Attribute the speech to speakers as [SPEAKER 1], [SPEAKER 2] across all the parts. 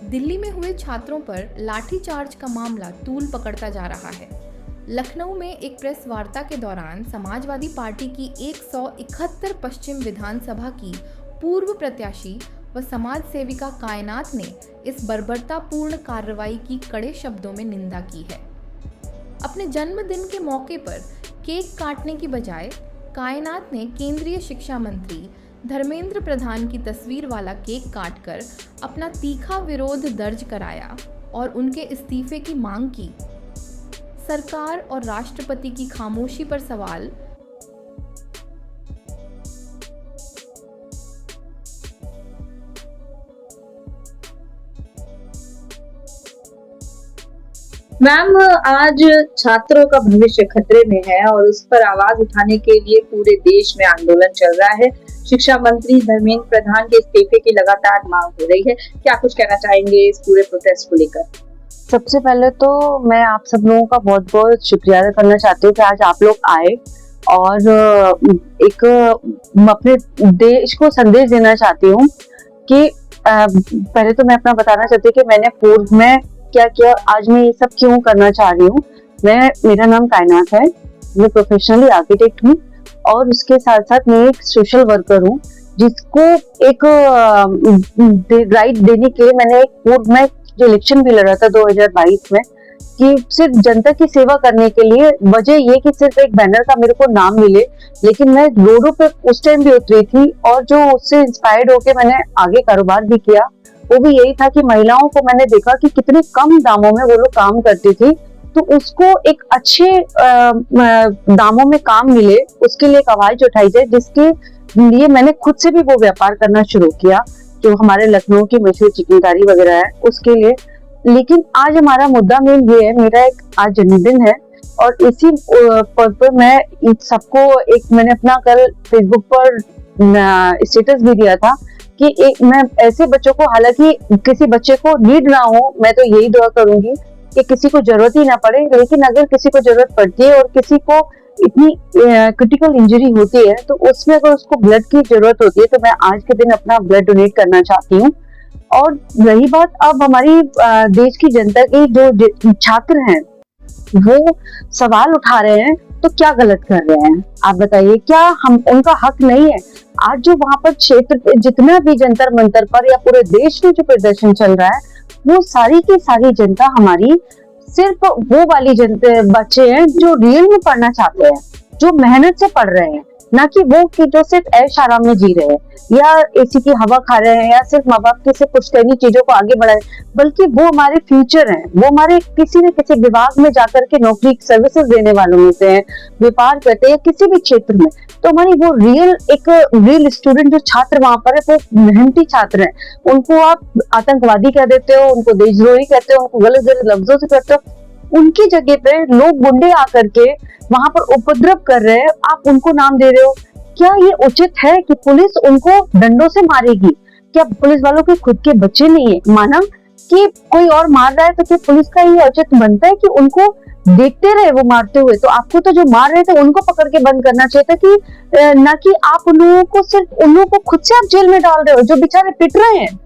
[SPEAKER 1] दिल्ली में हुए छात्रों पर लाठीचार्ज का मामला तूल पकड़ता जा रहा है। लखनऊ में एक प्रेस वार्ता के दौरान समाजवादी पार्टी की 171 पश्चिम विधानसभा की पूर्व प्रत्याशी व समाज सेविका कायनात ने इस बर्बरतापूर्ण कार्रवाई की कड़े शब्दों में निंदा की है। अपने जन्मदिन के मौके पर केक काटने की बजाय कायनात ने केंद्रीय शिक्षा मंत्री धर्मेंद्र प्रधान की तस्वीर वाला केक काटकर अपना तीखा विरोध दर्ज कराया और उनके इस्तीफे की मांग की। सरकार और राष्ट्रपति की खामोशी पर सवाल।
[SPEAKER 2] मैम, आज छात्रों का भविष्य खतरे में है और उस पर आवाज उठाने के लिए पूरे देश में आंदोलन चल रहा है। शिक्षा मंत्री धर्मेंद्र प्रधान के इस्तीफे की लगातार मांग हो रही है। क्या कुछ कहना चाहेंगे इस पूरे प्रोटेस्ट को लेकर?
[SPEAKER 3] सबसे पहले तो मैं आप सब लोगों का बहुत बहुत शुक्रिया अदा करना चाहती हूँ कि आज आप लोग आए और एक अपने देश को संदेश देना चाहती हूँ कि पहले तो मैं अपना बताना चाहती हूँ कि मैंने पूर्व में क्या किया, आज मैं ये सब क्यों करना चाह रही हूँ। मेरा नाम कायनात है, मैं प्रोफेशनली आर्किटेक्ट हूँ और उसके साथ साथ मैं एक सोशल वर्कर हूँ जिसको एक राइट देने के लिए मैंने एक पूर्व में जो इलेक्शन भी लड़ा था 2022 में कि सिर्फ जनता की सेवा करने के लिए, वजह ये कि सिर्फ एक बैनर का मेरे को नाम मिले, लेकिन मैं रोडों पे उस टाइम भी उतरी थी और जो उससे इंस्पायर्ड होके मैंने आगे कारोबार भी किया वो भी यही था कि महिलाओं को मैंने देखा कि कितने कम दामों में वो लोग काम करती थी, तो उसको एक अच्छे दामों में काम मिले उसके लिए एक आवाज उठाई जाए, जिसके लिए मैंने खुद से भी वो व्यापार करना शुरू किया जो हमारे लखनऊ की मशहूर चिकनकारी वगैरह है उसके लिए। लेकिन आज हमारा मुद्दा मेन ये है, मेरा एक आज जन्मदिन है और इसी पर मैं सबको मैंने अपना कल फेसबुक पर स्टेटस भी दिया था कि मैं ऐसे बच्चों को, हालांकि किसी बच्चे को नीड ना हो, मैं तो यही दुआ करूंगी कि किसी को जरूरत ही ना पड़े, लेकिन अगर किसी को जरूरत पड़ती है और किसी को इतनी क्रिटिकल इंजरी होती है तो उसमें अगर उसको ब्लड की जरूरत होती है तो मैं आज के दिन अपना ब्लड डोनेट करना चाहती हूँ। और रही बात अब हमारी देश की जनता की, जो छात्र हैं वो सवाल उठा रहे हैं तो क्या गलत कर रहे हैं आप बताइए, क्या हम उनका हक नहीं है? आज जो वहां पर क्षेत्र जितना भी जंतर मंतर पर या पूरे देश में जो प्रदर्शन चल रहा है वो सारी की सारी जनता हमारी सिर्फ वो वाली जनता बच्चे हैं जो रियल में पढ़ना चाहते हैं, जो मेहनत से पढ़ रहे हैं, ना कि वो कि जो सिर्फ ऐश आराम में जी रहे हैं या एसी की हवा खा रहे हैं या सिर्फ माँ बाप की से कुछ करनी चीजों को आगे बढ़ाए, बल्कि वो हमारे फ्यूचर हैं, वो हमारे किसी न किसी विभाग में जाकर के नौकरी सर्विसेज देने वालों में से हैं, व्यापार करते हैं किसी भी क्षेत्र में। तो हमारी वो रियल स्टूडेंट जो छात्र वहां पर है वो मेहनती छात्र हैं, उनको आप आतंकवादी कह देते हो, उनको देशद्रोही कहते हो, उनको गलत गलत लफ्जों से कहते हो। उनकी जगह पे लोग गुंडे आकर के वहां पर उपद्रव कर रहे हैं, आप उनको नाम दे रहे हो। क्या ये उचित है कि पुलिस उनको डंडों से मारेगी? क्या पुलिस वालों के खुद के बच्चे नहीं है? माना कि कोई और मार रहा है तो क्या पुलिस का ये उचित बनता है कि उनको देखते रहे वो मारते हुए? तो आपको तो जो मार रहे थे उनको पकड़ के बंद करना चाहिए था कि ना कि आप उन लोगों को सिर्फ उन लोगों को खुद से आप जेल में डाल रहे हो जो बेचारे पिट रहे हैं।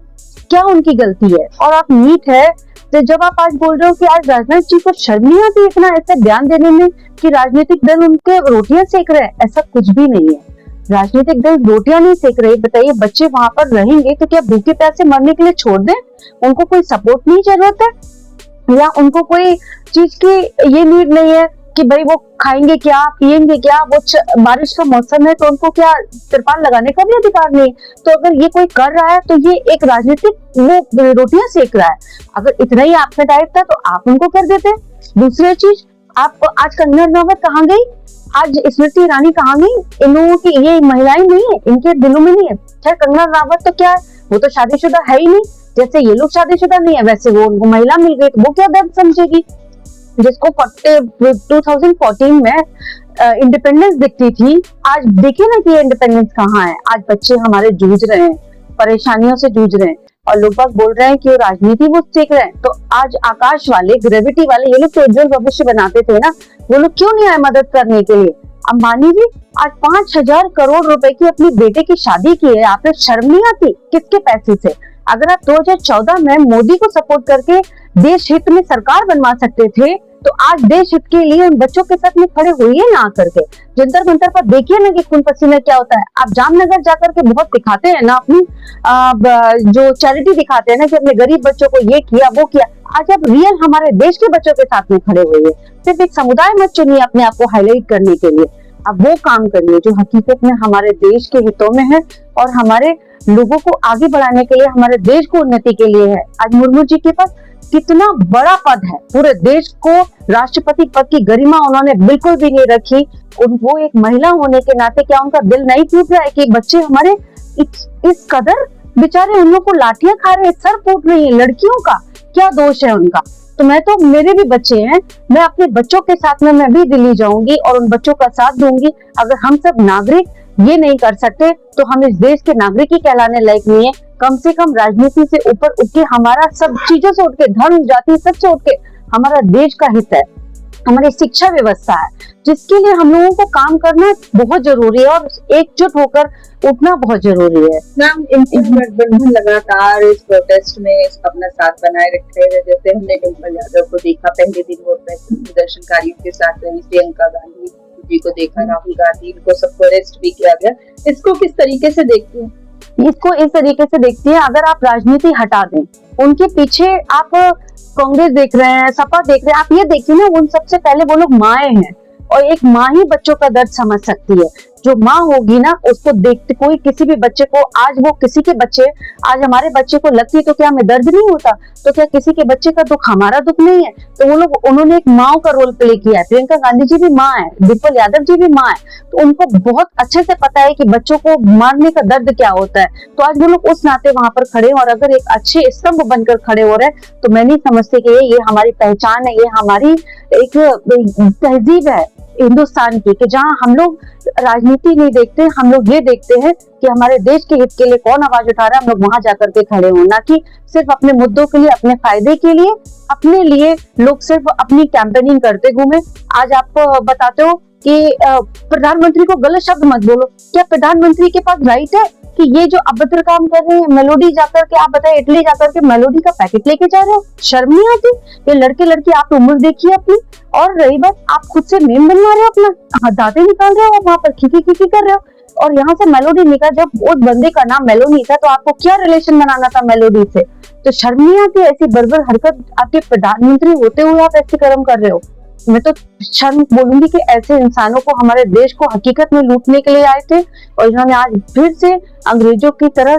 [SPEAKER 3] क्या उनकी गलती है? और आप नीट है तो जब आप आज बोल रहे हो कि आज राजनाथ जी को शर्म नहीं आती इतना ऐसा बयान देने में कि राजनीतिक दल उनके रोटियां सेक रहे हैं, ऐसा कुछ भी नहीं है। राजनीतिक दल रोटियां नहीं सेक रहे। बताइए, बच्चे वहां पर रहेंगे तो क्या भूखे प्यासे मरने के लिए छोड़ दें? उनको कोई सपोर्ट नहीं जरूरत है या उनको कोई चीज की ये नीड नहीं है कि भाई वो खाएंगे क्या, पिएंगे क्या? वो बारिश का मौसम है तो उनको क्या तिरपाल लगाने का भी अधिकार नहीं? तो अगर ये कोई कर रहा है तो ये एक राजनीतिक वो रोटियां सेक रहा है। अगर इतना ही आप में डाइट था तो आप उनको कर देते। दूसरी चीज, आप आज कंगना रनावत कहाँ गई? आज स्मृति ईरानी कहाँ गई? इन लोगों की ये महिलाएं नहीं है, इनके दिलों में नहीं है। चाहे कंगना रनावत तो क्या है, वो तो शादीशुदा है ही नहीं। जैसे ये लोग शादीशुदा नहीं है वैसे वो उनको महिला मिल गई तो वो क्या दर्द समझेगी? जिसको 2014 में इंडिपेंडेंस दिखती थी, आज देखिए ना कि ये इंडिपेंडेंस कहाँ है। आज बच्चे हमारे जूझ रहे हैं, परेशानियों से जूझ रहे हैं और लोग बाग बोल रहे हैं कि वो राजनीति वो सीख रहे हैं। तो आज आकाश वाले, ग्रेविटी वाले, ये लोग तो उज्जवल भविष्य बनाते थे ना, वो लोग क्यों नहीं आए मदद करने के लिए? अंबानी जी आज 5,000 करोड़ रुपए की अपनी बेटे की शादी की है, आपने शर्म नहीं आती? किसके पैसे से? अगर आप 2014 में मोदी को सपोर्ट करके देश हित में सरकार बनवा सकते थे, तो आज देश हित के लिए उन बच्चों के साथ में खड़े होइए ना करके। जंतर मंतर पर देखिए ना कि खून पसीना क्या होता है। आप जामनगर जाकर के बहुत दिखाते हैं ना, अपनी जो चैरिटी दिखाते हैं ना कि अपने गरीब बच्चों को ये किया वो किया। आज आप रियल हमारे देश के बच्चों के साथ में खड़े हुए, सिर्फ एक समुदाय मत चुनिए अपने आप को हाईलाइट करने के लिए। आप वो काम करिए जो हकीकत में हमारे देश के हितों में है और हमारे लोगों को आगे बढ़ाने के लिए, हमारे देश को उन्नति के लिए है। आज मुर्मू जी के पास कितना बड़ा पद है, पूरे देश को राष्ट्रपति पद की गरिमा उन्होंने बिल्कुल भी नहीं रखी। वो एक महिला होने के नाते क्या उनका दिल नहीं टूट रहा है कि बच्चे हमारे इस कदर बेचारे उन लोग को लाठियां खा रहे हैं, सर फूट रही है, लड़कियों का क्या दोष है उनका। तो मैं तो, मेरे भी बच्चे हैं, मैं अपने बच्चों के साथ में मैं भी दिल्ली जाऊंगी और उन बच्चों का साथ दूंगी। अगर हम सब नागरिक ये नहीं कर सकते तो हम इस देश के नागरिक ही कहलाने लायक नहीं है। कम से कम राजनीति से ऊपर उठ के, हमारा सब चीजों से उठ के, धर्म जाति सबसे उठ के हमारा देश का हित है, हमारी शिक्षा व्यवस्था है, जिसके लिए हम लोगों को काम करना बहुत जरूरी है और एकजुट होकर उठना बहुत जरूरी है।
[SPEAKER 2] मैम, गठबंधन लगातार इस प्रोटेस्ट में अपना साथ बनाए रखे हैं। जैसे हमने डिम्पल यादव को देखा पहले दिन वो प्रदर्शनकारियों के साथ रही, प्रियंका गांधी जी को देखा, राहुल गांधी, इनको सबको अरेस्ट भी किया गया। इसको किस तरीके से देखते हैं?
[SPEAKER 3] इसको इस तरीके से देखती है, अगर आप राजनीति हटा दें, उनके पीछे आप कांग्रेस देख रहे हैं, सपा देख रहे हैं, आप ये देखिए ना, उन सबसे पहले वो लोग माएं हैं और एक माँ ही बच्चों का दर्द समझ सकती है। जो माँ होगी ना, उसको देखते कोई किसी भी बच्चे को, आज वो किसी के बच्चे, आज हमारे बच्चे को लगती है तो क्या हमें दर्द नहीं होता? तो क्या किसी के बच्चे का दुख हमारा दुख नहीं है? तो वो लोग, उन्होंने एक माँ का रोल प्ले किया है। प्रियंका गांधी जी भी माँ है, डिम्पल यादव जी भी माँ है, तो उनको बहुत अच्छे से पता है कि बच्चों को मारने का दर्द क्या होता है। तो आज वो लोग उस नाते वहां पर खड़े हैं और अगर एक अच्छे स्तंभ बनकर खड़े हो रहे हैं, तो मैं नहीं समझती कि ये हमारी पहचान है, ये हमारी एक तहजीब है हिंदुस्तान की, कि जहाँ हम लोग राजनीति नहीं देखते, हम लोग ये देखते हैं कि हमारे देश के हित के लिए कौन आवाज उठा रहा है, हम लोग वहां जाकर के खड़े हों, ना कि सिर्फ अपने मुद्दों के लिए, अपने फायदे के लिए, अपने लिए लोग सिर्फ अपनी कैंपेनिंग करते घूमे। आज आप बताते हो कि प्रधानमंत्री को गलत शब्द मत बोलो। क्या प्रधानमंत्री के पास राइट है कि ये जो अभद्र काम कर रहे हैं, मेलोडी जाकर के, आप बताए इटली जाकर के मेलोडी का पैकेट लेके जा रहे हो? शर्म नहीं आती? ये लड़के लड़की, आप उम्र देखिए अपनी। और रही बात, आप खुद से मेम बनवा रहे हो, अपना दांतें निकाल रहे हो, वहां पर खिकी खिकी कर रहे हो और यहाँ से मेलोडी निकाल। जब उस बंदे का नाम मेलोडी था तो आपको क्या रिलेशन बनाना था मेलोडी से? तो शर्म नहीं आती? ऐसी बर्बर हरकत, आपके प्रधानमंत्री होते हुए आप ऐसे कर्म कर रहे हो। मैं तो शर्म बोलूंगी कि ऐसे इंसानों को, हमारे देश को हकीकत में लूटने के लिए आए थे और इन्होंने आज फिर से अंग्रेजों की तरह,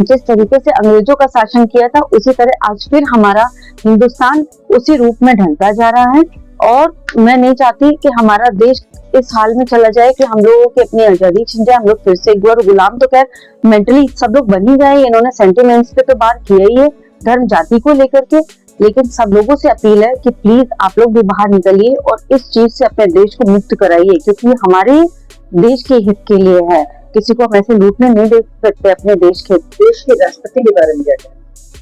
[SPEAKER 3] जिस तरीके से अंग्रेजों का शासन किया था, उसी तरह आज फिर हमारा हिंदुस्तान उसी रूप में ढलता जा रहा है। और मैं नहीं चाहती कि हमारा देश इस हाल में चला जाए कि हम लोगों की अपनी आजादी छिन जाए, हम लोग फिर से एक बार गुलाम। तो खैर मेंटली सब लोग बन ही गए, इन्होंने सेंटिमेंट्स पे तो बात किया ही है धर्म जाति को लेकर के, लेकिन सब लोगों से अपील है कि प्लीज आप लोग भी बाहर निकलिए और इस चीज से अपने देश को मुक्त कराइए, क्योंकि हमारे देश के हित के लिए है। किसी को हम ऐसे लूटने नहीं दे सकते अपने देश के।
[SPEAKER 2] देश के राष्ट्रपति के बारे में क्या कहना?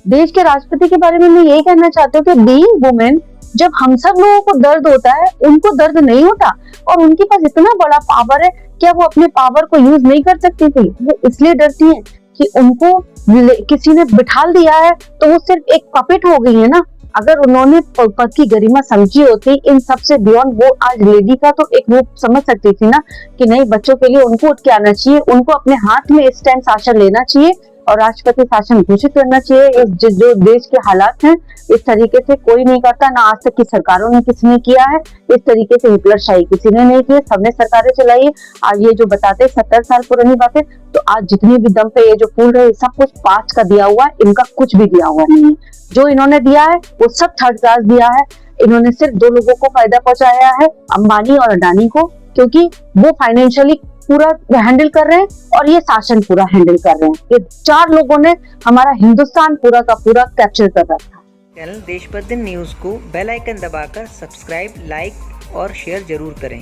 [SPEAKER 3] देश के राष्ट्रपति के बारे में मैं यही कहना चाहती हूँ कि बीइंग वुमेन, जब हम सब लोगों को दर्द होता है, उनको दर्द नहीं होता और उनके पास इतना बड़ा पावर है, क्या वो अपने पावर को यूज नहीं कर सकती थी? वो इसलिए डरती है कि उनको किसी ने बिठाल दिया है, तो वो सिर्फ एक पपेट हो गई है ना। अगर उन्होंने पद की गरिमा समझी होती, इन सबसे बियॉन्ड, वो आज लेडी का तो एक रूप समझ सकती थी ना कि नहीं, बच्चों के लिए उनको उठ के आना चाहिए, उनको अपने हाथ में इस टाइम शासन लेना चाहिए और राष्ट्रपति शासन घोषित करना चाहिए। इस जो देश के हालात हैं, इस तरीके से कोई नहीं करता, ना आज तक की सरकारों ने किसी ने किया है। इस तरीके से हिटलरशाही किसी ने नहीं की, सबने सरकारें चलाई। आज ये जो बताते 70 साल पुरानी बातें, तो आज जितनी भी दम पे ये जो फूल रहे, सब कुछ पास्ट का दिया हुआ है, इनका कुछ भी दिया हुआ नहीं है। जो इन्होंने दिया है वो सब थर्ड क्लास दिया है। इन्होंने सिर्फ दो लोगों को फायदा पहुंचाया है, अंबानी और अडानी को, क्योंकि वो फाइनेंशियली पूरा हैंडल कर रहे हैं और ये शासन पूरा हैंडल कर रहे हैं। ये चार लोगों ने हमारा हिंदुस्तान पूरा का पूरा कैप्चर कर रखा है।
[SPEAKER 4] चैनल देश बदल न्यूज को बेल आइकन दबाकर सब्सक्राइब, लाइक और शेयर जरूर करें।